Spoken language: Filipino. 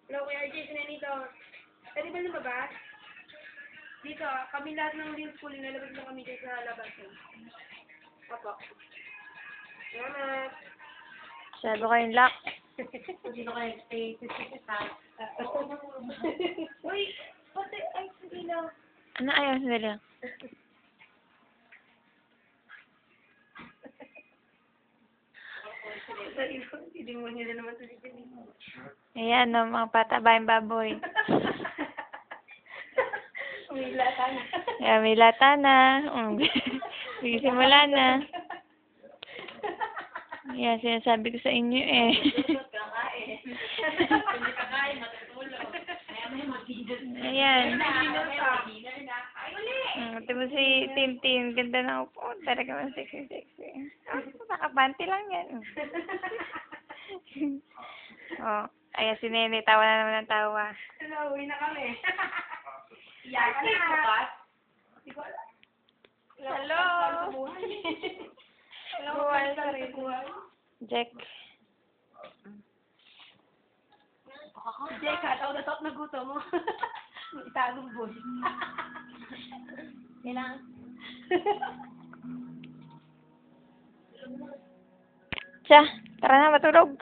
Hello, Kuya RJ, sinanito. Pwede ba lumabas? Dito, kami lahat ng real school, nalabas na kami dito sa labas. Opo. Salamat. Masyado kayong lock. Dito kayo stay. Uy, pati, ay, sige lang. Ano ayaw nila? Hindi mo nila naman sa dito. Ayan, no, mga patabayang baboy. Umilata na. Ayan, may lata na. Sige, simula na. Ayan, sinasabi ko sa inyo eh. Kakain. Hindi kakain, matutulog. Ayan. Ay, uli! Ito mo si Tintin. Ganda na upo. Talaga man sexy. Nakapanty lang yan. Oh, ayan si Nene. Tawa na naman ng tawa. Hello, uwi na kami. Iyak ka na. Hindi ko alam. Hello. Buhay sa rin. Jack. Jeka, taot na gusto mo. Itagong boy. Kailangan. Siya, tara na matulog.